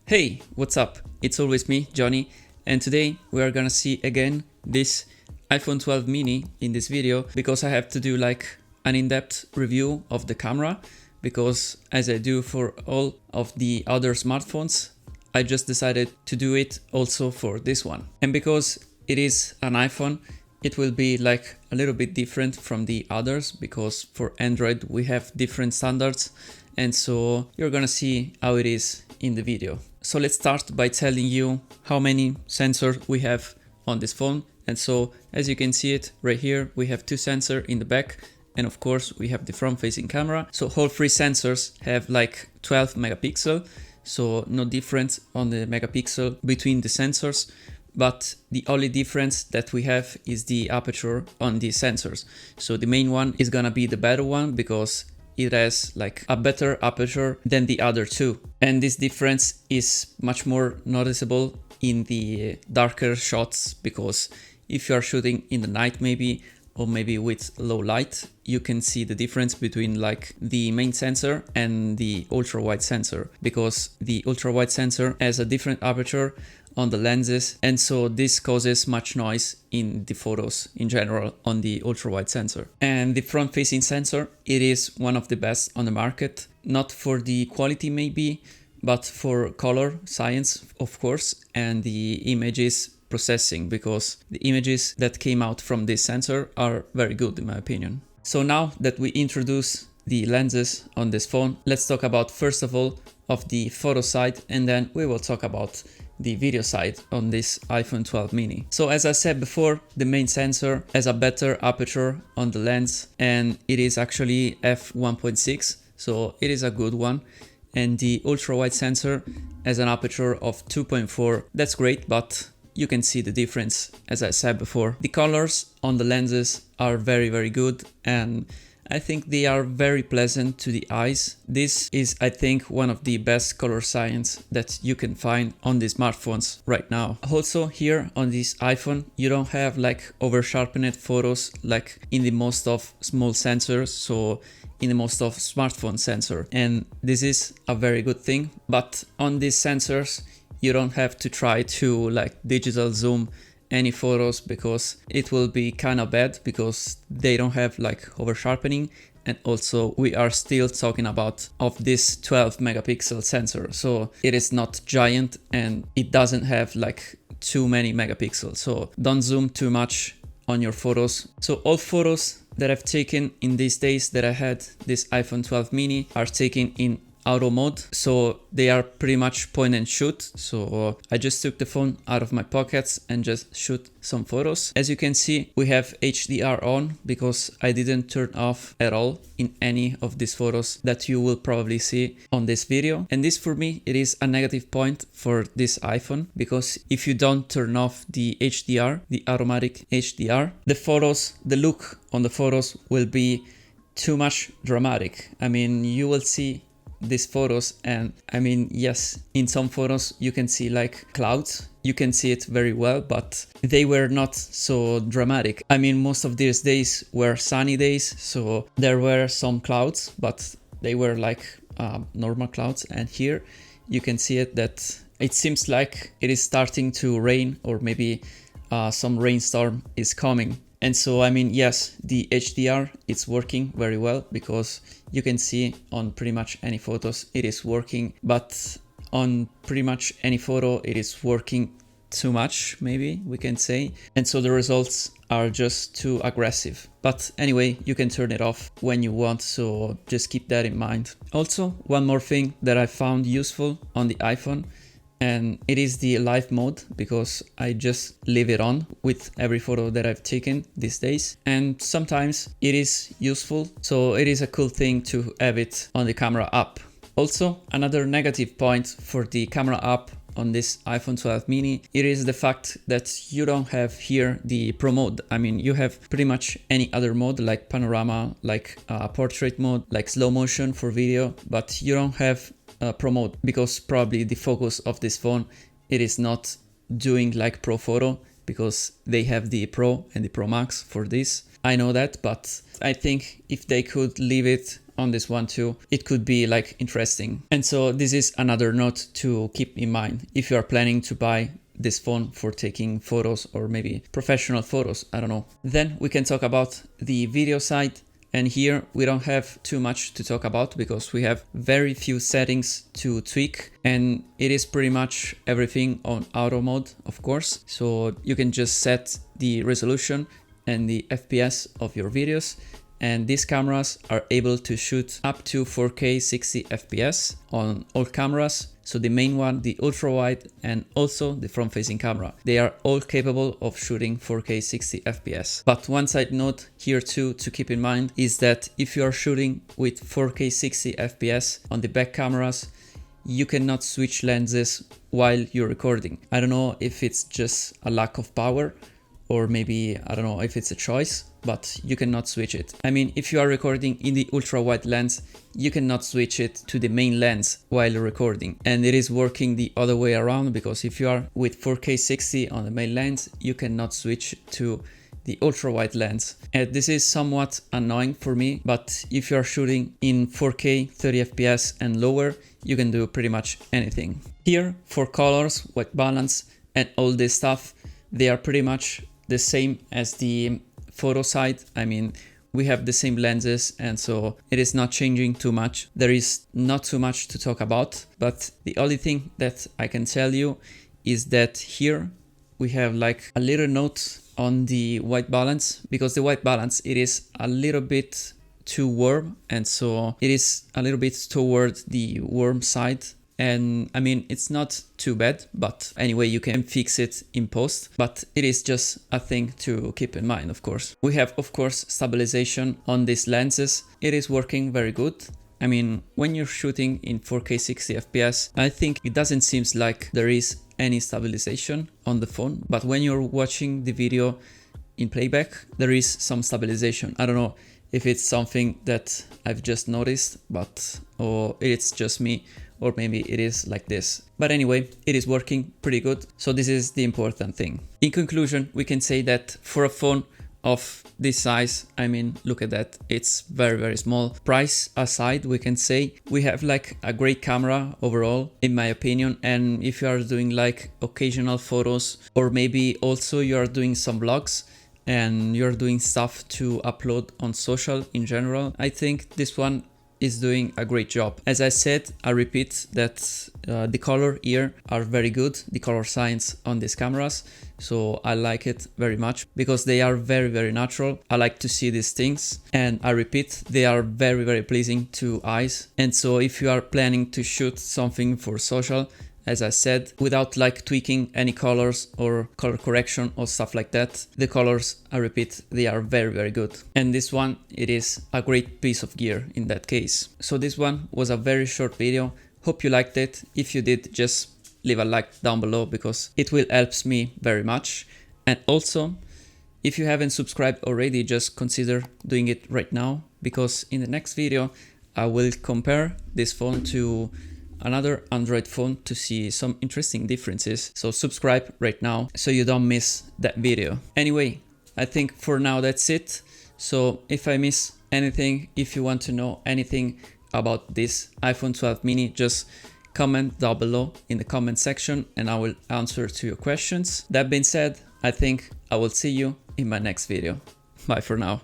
Hey, what's up? It's always me, Johnny, and today we are gonna see again this iPhone 12 mini in this video because I have to do like an in-depth review of the camera because as I do for all of the other smartphones, I just decided to do it also for this one. And because it is an iPhone, it will be like a little bit different from the others because for Android we have different standards, and so you're gonna see how it is in the video. So let's start by telling you how many sensors we have on this phone. And so as you can see it right here, we have two sensors in the back, and of course we have the front facing camera. So all three sensors have like 12 megapixel, so no difference on the megapixel between the sensors. But the only difference that we have is the aperture on these sensors. So the main one is gonna be the better one because it has like a better aperture than the other two. And this difference is much more noticeable in the darker shots because if you are shooting in the night maybe, or maybe with low light, you can see the difference between like the main sensor and the ultra wide sensor, because the ultra wide sensor has a different aperture on the lenses, and so this causes much noise in the photos in general on the ultra wide sensor. And the front facing sensor, it is one of the best on the market, not for the quality maybe, but for color science of course, and the images processing, because the images that came out from this sensor are very good in my opinion. So now that we introduce the lenses on this phone, let's talk about first of all of the photo side, and then we will talk about the video side on this iPhone 12 mini. So as I said before, the main sensor has a better aperture on the lens, and it is actually f1.6, so it is a good one. And the ultra wide sensor has an aperture of 2.4. That's great, but you can see the difference as I said before. The colors on the lenses are very good, and I think they are very pleasant to the eyes. This is, I think, one of the best color science that you can find on the smartphones right now. Also here on this iPhone, you don't have like over sharpened photos like in the most of small sensors, so in the most of smartphone sensor. And this is a very good thing, but on these sensors, you don't have to try to like digital zoom any photos because it will be kind of bad because they don't have like over sharpening, and also we are still talking about of this 12 megapixel sensor, so it is not giant and it doesn't have like too many megapixels, so don't zoom too much on your photos. So all photos that I've taken in these days that I had this iPhone 12 mini are taken in auto mode, so they are pretty much point and shoot. So I just took the phone out of my pockets and just shoot some photos. As you can see, we have HDR on because I didn't turn off at all in any of these photos that you will probably see on this video. And this for me, it is a negative point for this iPhone, because if you don't turn off the HDR, the automatic HDR, the photos, the look on the photos will be too much dramatic. I mean, you will see these photos, and I mean, yes, in some photos you can see like clouds, you can see it very well, but they were not so dramatic. I mean, most of these days were sunny days, so there were some clouds, but they were like normal clouds. And here you can see it that it seems like it is starting to rain, or maybe some rainstorm is coming. And so, I mean, yes, the HDR is working very well because you can see on pretty much any photos it is working, but on pretty much any photo it is working too much, maybe we can say. And so the results are just too aggressive. But anyway, you can turn it off when you want, so just keep that in mind. Also, one more thing that I found useful on the iPhone, and it is the live mode, because I just leave it on with every photo that I've taken these days, and sometimes it is useful, so it is a cool thing to have it on the camera app. Also, another negative point for the camera app on this iPhone 12 mini, it is the fact that you don't have here the Pro mode. I mean, you have pretty much any other mode like panorama, like portrait mode, like slow motion for video, but you don't have Pro mode because probably the focus of this phone, it is not doing like Pro photo, because they have the Pro and the Pro Max for this. I know that, but I think if they could leave it on this one too, it could be like interesting. And so this is another note to keep in mind if you are planning to buy this phone for taking photos or maybe professional photos, I don't know. Then we can talk about the video side. And here we don't have too much to talk about because we have very few settings to tweak, and it is pretty much everything on auto mode, of course. So you can just set the resolution and the FPS of your videos, and these cameras are able to shoot up to 4K 60 FPS on all cameras. So the main one, the ultra wide, and also the front facing camera, they are all capable of shooting 4K 60 FPS. But one side note here too to keep in mind is that if you are shooting with 4K 60 FPS on the back cameras, you cannot switch lenses while you're recording. I don't know if it's just a lack of power, or maybe, I don't know if it's a choice, but you cannot switch it. I mean, if you are recording in the ultra wide lens, you cannot switch it to the main lens while recording. And it is working the other way around, because if you are with 4K 60 on the main lens, you cannot switch to the ultra wide lens. And this is somewhat annoying for me, but if you are shooting in 4K 30 FPS and lower, you can do pretty much anything. Here for colors, white balance, and all this stuff, they are pretty much the same as the photo side. I mean, we have the same lenses, and so it is not changing too much. There is not too much to talk about, but the only thing that I can tell you is that here we have like a little note on the white balance, because the white balance, it is a little bit too warm, and so it is a little bit toward the warm side. And I mean, it's not too bad, but anyway, you can fix it in post, but it is just a thing to keep in mind, of course. We have, of course, stabilization on these lenses. It is working very good. I mean, when you're shooting in 4K 60 FPS, I think it doesn't seem like there is any stabilization on the phone, but when you're watching the video in playback, there is some stabilization. I don't know if it's something that I've just noticed, but or it's just me, or maybe it is like this. But anyway, it is working pretty good. So this is the important thing. In conclusion, we can say that for a phone of this size, I mean, look at that, it's very, very small. Price aside, we can say we have like a great camera overall, in my opinion. And if you are doing like occasional photos, or maybe also you are doing some vlogs, and you're doing stuff to upload on social in general, I think this one is doing a great job. As I said, I repeat that the color here are very good, the color science on these cameras. So I like it very much because they are very, very natural. I like to see these things, and I repeat, they are very, very pleasing to eyes. And so if you are planning to shoot something for social, as I said, without like tweaking any colors or color correction or stuff like that, the colors, I repeat, they are very, very good. And this one, it is a great piece of gear in that case. So this one was a very short video. Hope you liked it. If you did, just leave a like down below because it will help me very much. And also, if you haven't subscribed already, just consider doing it right now, because in the next video, I will compare this phone to another Android phone to see some interesting differences. So subscribe right now so you don't miss that video. Anyway, I think for now that's it. So if I miss anything, if you want to know anything about this iPhone 12 mini, just comment down below in the comment section and I will answer to your questions. That being said, I think I will see you in my next video. Bye for now.